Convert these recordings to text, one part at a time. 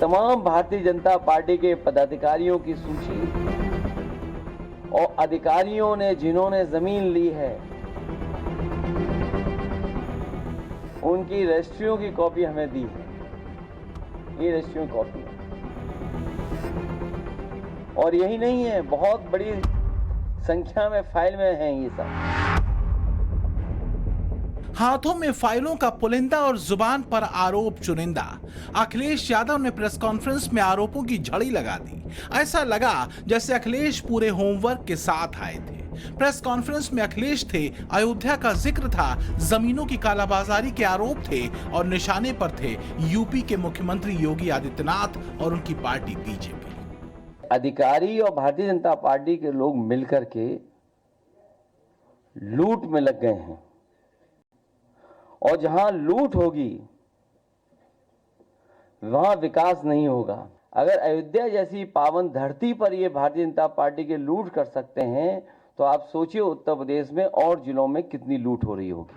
तमाम भारतीय जनता पार्टी के पदाधिकारियों की सूची और अधिकारियों ने जिन्होंने जमीन ली है उनकी रजिस्ट्रियों की कॉपी हमें दी है। ये रजिस्ट्रियों की कॉपी है। और यही नहीं है, बहुत बड़ी संख्या में फाइल में हैं ये सब। हाथों में फाइलों का पुलिंदा और जुबान पर आरोप चुनिंदा। अखिलेश यादव ने प्रेस कॉन्फ्रेंस में आरोपों की झड़ी लगा दी। ऐसा लगा जैसे अखिलेश पूरे होमवर्क के साथ आए थे। प्रेस कॉन्फ्रेंस में अखिलेश थे, अयोध्या का जिक्र था, जमीनों की कालाबाजारी के आरोप थे और निशाने पर थे यूपी के मुख्यमंत्री योगी आदित्यनाथ और उनकी पार्टी बीजेपी। अधिकारी और भारतीय जनता पार्टी के लोग मिलकर के लूट में लग गए हैं और जहां लूट होगी वहां विकास नहीं होगा। अगर अयोध्या जैसी पावन धरती पर ये भारतीय जनता पार्टी के लूट कर सकते हैं तो आप सोचिए उत्तर प्रदेश में और जिलों में कितनी लूट हो रही होगी।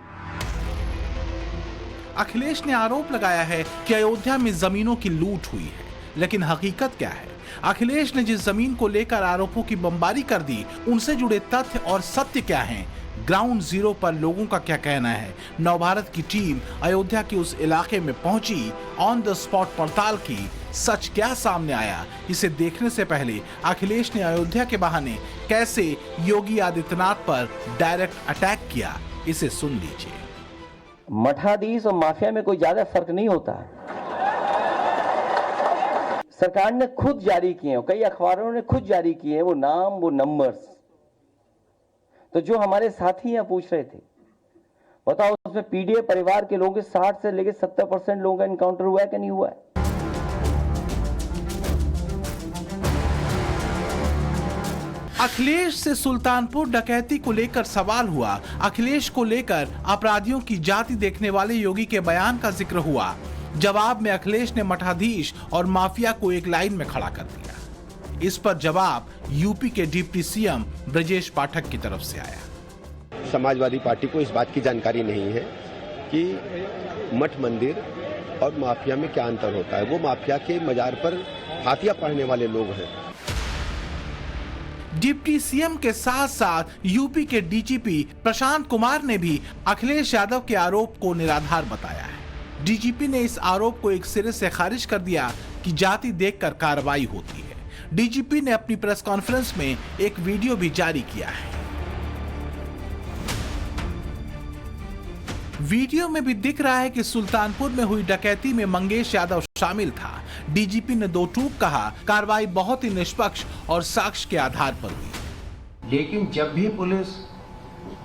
अखिलेश ने आरोप लगाया है कि अयोध्या में जमीनों की लूट हुई है, लेकिन हकीकत क्या है? अखिलेश ने जिस जमीन को लेकर आरोपों की बमबारी कर दी, उनसे जुड़े तथ्य और सत्य क्या हैं? ग्राउंड जीरो पर लोगों का क्या कहना है? नवभारत की टीम अयोध्या के उस इलाके में पहुंची, ऑन द स्पॉट पड़ताल की, सच क्या सामने आया? इसे देखने से पहले अखिलेश ने अयोध्या के बहाने कैसे योगी आदित्यनाथ पर डायरेक्ट अटैक किया, इसे सुन लीजिए। मठाधीश और माफिया में कोई ज्यादा फर्क नहीं होता। सरकार ने खुद जारी किए, कई अखबारों ने खुद जारी किए वो नाम, वो नंबर्स। तो जो हमारे साथी यहाँ पूछ रहे थे, बताओ उसमें पीडीए परिवार के लोगों के 60 से लेकर 70% लोगों का एनकाउंटर हुआ है कि नहीं हुआ है? अखिलेश से सुल्तानपुर डकैती को लेकर सवाल हुआ। अखिलेश को लेकर अपराधियों की जाति देखने वाले योगी के बयान का जिक्र हुआ। जवाब में अखिलेश ने मठाधीश और माफिया को एक लाइन में खड़ा कर दिया। इस पर जवाब यूपी के डिप्टी सीएम ब्रजेश पाठक की तरफ से आया। समाजवादी पार्टी को इस बात की जानकारी नहीं है कि मठ मंदिर और माफिया में क्या अंतर होता है। वो माफिया के मजार पर फातिया पढ़ने वाले लोग हैं। डिप्टी सीएम के साथ साथ यूपी के डीजीपी प्रशांत कुमार ने भी अखिलेश यादव के आरोप को निराधार बताया है। डीजीपी ने इस आरोप को एक सिरे से खारिज कर दिया कि जाति देखकर कार्रवाई होती है। डीजीपी ने अपनी प्रेस कॉन्फ्रेंस में एक वीडियो भी जारी किया है। वीडियो में भी दिख रहा है कि सुल्तानपुर में हुई डकैती में मंगेश यादव शामिल था। डीजीपी ने दो टूक कहा, कार्रवाई बहुत ही निष्पक्ष और साक्ष्य के आधार पर हुई। लेकिन जब भी पुलिस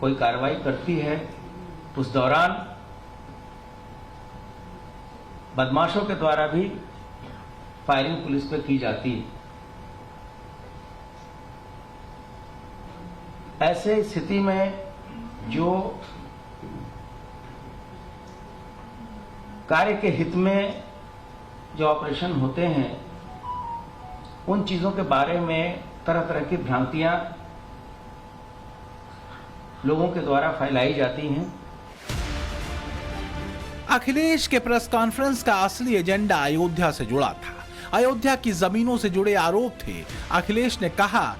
कोई कार्रवाई करती है उस दौरान बदमाशों के द्वारा भी फायरिंग पुलिस पे की जाती है। ऐसे स्थिति में जो कार्य के हित में जो ऑपरेशन होते हैं उन चीजों के बारे में तरह तरह की भ्रांतियां लोगों के द्वारा फैलाई जाती हैं। अखिलेश के प्रेस कॉन्फ्रेंस का असली एजेंडा अयोध्या से जुड़ा था। अयोध्या की जमीनों से जुड़े आरोप थे। अखिलेश ने कहा,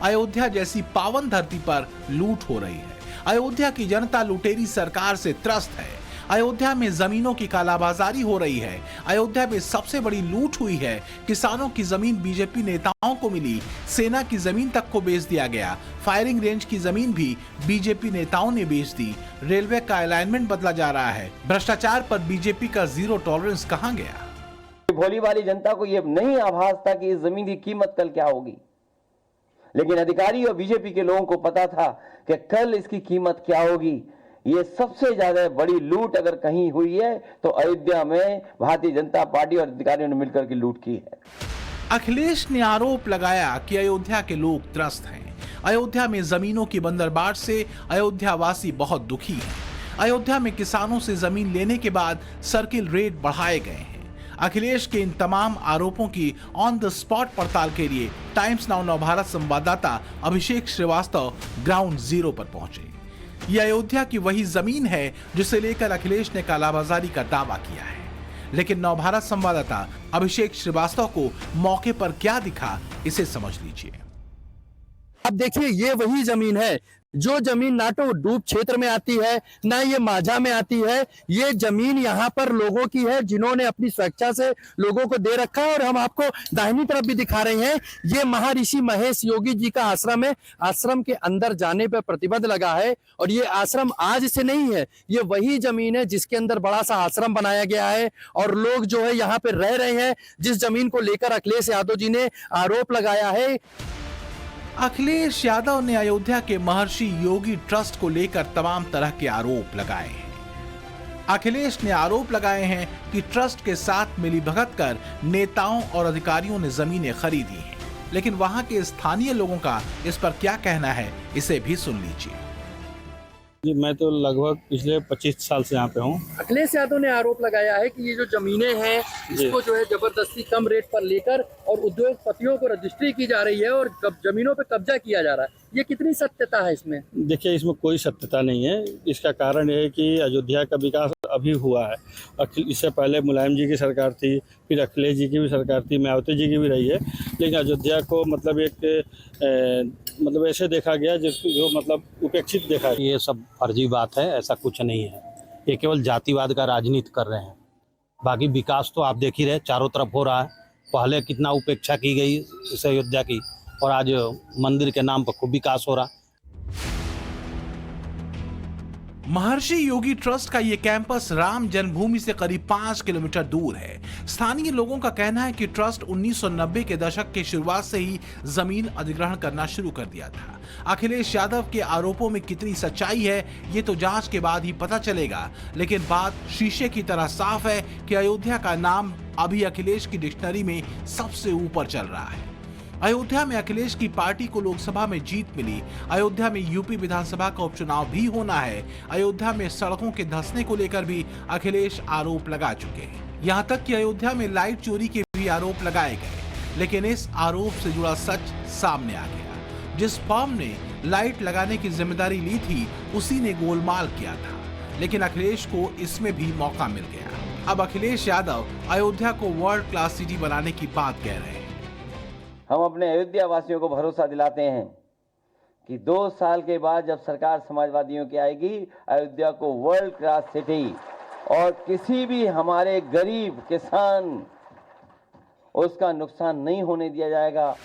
अयोध्या जैसी पावन धरती पर लूट हो रही है। अयोध्या की जनता लुटेरी सरकार से त्रस्त है। अयोध्या में जमीनों की कालाबाजारी हो रही है। अयोध्या में सबसे बड़ी लूट हुई है। किसानों की जमीन बीजेपी नेताओं को मिली, सेना की जमीन तक को बेच दिया गया। फायरिंग रेंज की जमीन भी बीजेपी नेताओं ने बेच दी। रेलवे का अलाइनमेंट बदला जा रहा है। भ्रष्टाचार पर बीजेपी का जीरो टॉलरेंस कहां गया? भोली वाली जनता को यह नहीं आभास था कि इस जमीन की कीमत कल क्या होगी, लेकिन अधिकारी और बीजेपी के लोगों को पता था कि कल इसकी कीमत क्या होगी। ये सबसे ज्यादा बड़ी लूट अगर कहीं हुई है तो अयोध्या में भारतीय जनता पार्टी और अधिकारियों ने मिलकर के लूट की है। अखिलेश ने आरोप लगाया कि अयोध्या के लोग त्रस्त हैं। अयोध्या में जमीनों की बंदरबाट से अयोध्या वासी बहुत दुखी हैं। अयोध्या में किसानों से जमीन लेने के बाद सर्किल रेट बढ़ाए गए हैं। अखिलेश के इन तमाम आरोपों की ऑन द स्पॉट पड़ताल के लिए टाइम्स नाउ नवभारत संवाददाता अभिषेक श्रीवास्तव ग्राउंड जीरो पर पहुंचे। यह अयोध्या की वही जमीन है जिसे लेकर अखिलेश ने कालाबाजारी का दावा किया है। लेकिन नवभारत संवाददाता अभिषेक श्रीवास्तव को मौके पर क्या दिखा, इसे समझ लीजिए। अब देखिए, ये वही जमीन है जो जमीन ना तो डूब क्षेत्र में आती है, ना ये माझा में आती है। ये जमीन यहाँ पर लोगों की है, जिन्होंने अपनी स्वेच्छा से लोगों को दे रखा है। और हम आपको दाहिनी तरफ भी दिखा रहे हैं, ये महर्षि महेश योगी जी का आश्रम है। आश्रम के अंदर जाने पर प्रतिबंध लगा है और ये आश्रम आज से नहीं है, ये वही जमीन है जिसके अंदर बड़ा सा आश्रम बनाया गया है और लोग जो है यहाँ पे रह रहे हैं। जिस जमीन को लेकर अखिलेश यादव जी ने आरोप लगाया है। अखिलेश यादव ने अयोध्या के महर्षि योगी ट्रस्ट को लेकर तमाम तरह के आरोप लगाए हैं। अखिलेश ने आरोप लगाए हैं कि ट्रस्ट के साथ मिलीभगत कर नेताओं और अधिकारियों ने जमीनें खरीदी हैं, लेकिन वहां के स्थानीय लोगों का इस पर क्या कहना है, इसे भी सुन लीजिए। जी, मैं तो लगभग पिछले 25 साल से यहाँ पे हूँ। अखिलेश यादव ने आरोप लगाया है कि ये जो जमीनें हैं इसको जो है जबरदस्ती कम रेट पर लेकर और उद्योगपतियों को रजिस्ट्री की जा रही है और जमीनों पे कब्जा किया जा रहा है। ये कितनी सत्यता है इसमें? देखिए, इसमें कोई सत्यता नहीं है। इसका कारण ये है कि अयोध्या का विकास अभी हुआ है। इससे पहले मुलायम जी की सरकार थी, फिर अखिलेश जी की भी सरकार थी, मायावती जी की भी रही है, लेकिन अयोध्या को मतलब मतलब ऐसे देखा गया जो मतलब उपेक्षित देखा गया। ये सब फर्जी बात है, ऐसा कुछ नहीं है। ये केवल जातिवाद का राजनीति कर रहे हैं। बाकी विकास तो आप देख ही रहे, चारों तरफ हो रहा है। पहले कितना उपेक्षा की गई इस अयोध्या की, और आज मंदिर के नाम पर खूब विकास हो रहा। महर्षि योगी ट्रस्ट का यह कैंपस राम जन्मभूमि से करीब 5 किलोमीटर दूर है। स्थानीय लोगों का कहना है कि ट्रस्ट 1990 के दशक के शुरुआत से ही जमीन अधिग्रहण करना शुरू कर दिया था। अखिलेश यादव के आरोपों में कितनी सच्चाई है, ये तो जांच के बाद ही पता चलेगा, लेकिन बात शीशे की तरह साफ है कि अयोध्या का नाम अभी अखिलेश की डिक्शनरी में सबसे ऊपर चल रहा है। अयोध्या में अखिलेश की पार्टी को लोकसभा में जीत मिली। अयोध्या में यूपी विधानसभा का उपचुनाव भी होना है। अयोध्या में सड़कों के धंसने को लेकर भी अखिलेश आरोप लगा चुके हैं। यहाँ तक कि अयोध्या में लाइट चोरी के भी आरोप लगाए गए, लेकिन इस आरोप से जुड़ा सच सामने आ गया। जिस फर्म ने लाइट लगाने की जिम्मेदारी ली थी, उसी ने गोलमाल किया था, लेकिन अखिलेश को इसमें भी मौका मिल गया। अब अखिलेश यादव अयोध्या को वर्ल्ड क्लास सिटी बनाने की बात कह रहे हैं। हम अपने अयोध्या वासियों को भरोसा दिलाते हैं कि 2 साल के बाद जब सरकार समाजवादियों की आएगी, अयोध्या को वर्ल्ड क्लास सिटी और किसी भी हमारे गरीब किसान उसका नुकसान नहीं होने दिया जाएगा।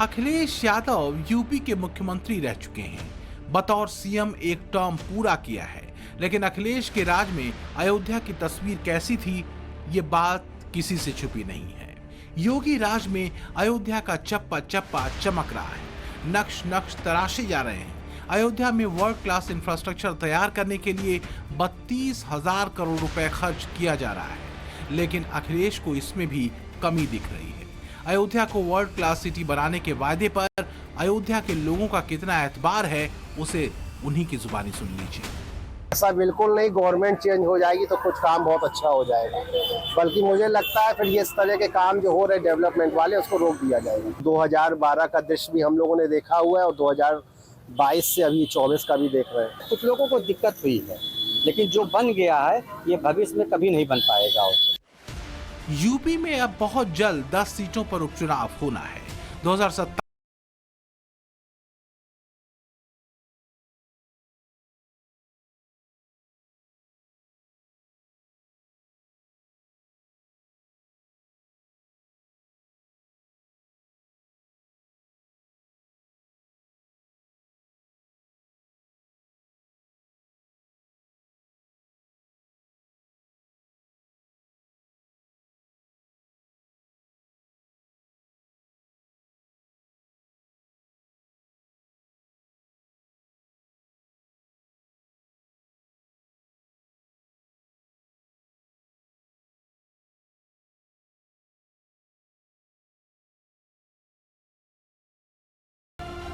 अखिलेश यादव यूपी के मुख्यमंत्री रह चुके हैं, बतौर सीएम एक टर्म पूरा किया है, लेकिन अखिलेश के राज में अयोध्या की तस्वीर कैसी थी, ये बात किसी से छुपी नहीं है। योगी राज में अयोध्या का चप्पा चप्पा चमक रहा है, नक्श नक्श तराशे जा रहे हैं। अयोध्या में वर्ल्ड क्लास इंफ्रास्ट्रक्चर तैयार करने के लिए 32,000 करोड़ रुपए खर्च किया जा रहा है, लेकिन अखिलेश को इसमें भी कमी दिख रही है। अयोध्या को वर्ल्ड क्लास सिटी बनाने के वादे पर अयोध्या के लोगों का कितना एतबार है, उसे उन्हीं की जुबानी सुन लीजिए। ऐसा बिल्कुल नहीं, गवर्नमेंट चेंज हो जाएगी तो कुछ काम बहुत अच्छा हो जाएगा, बल्कि मुझे लगता है फिर ये इस तरह के काम जो हो रहे डेवलपमेंट वाले उसको रोक दिया जाएगा। 2012 का दृश्य भी हम लोगों ने देखा हुआ है और 2022 से अभी 24 का भी देख रहे हैं। कुछ लोगों को दिक्कत हुई है, लेकिन जो बन गया है ये भविष्य में कभी नहीं बन पाएगा। यूपी में अब बहुत जल्द 10 सीटों पर उपचुनाव होना है। 2027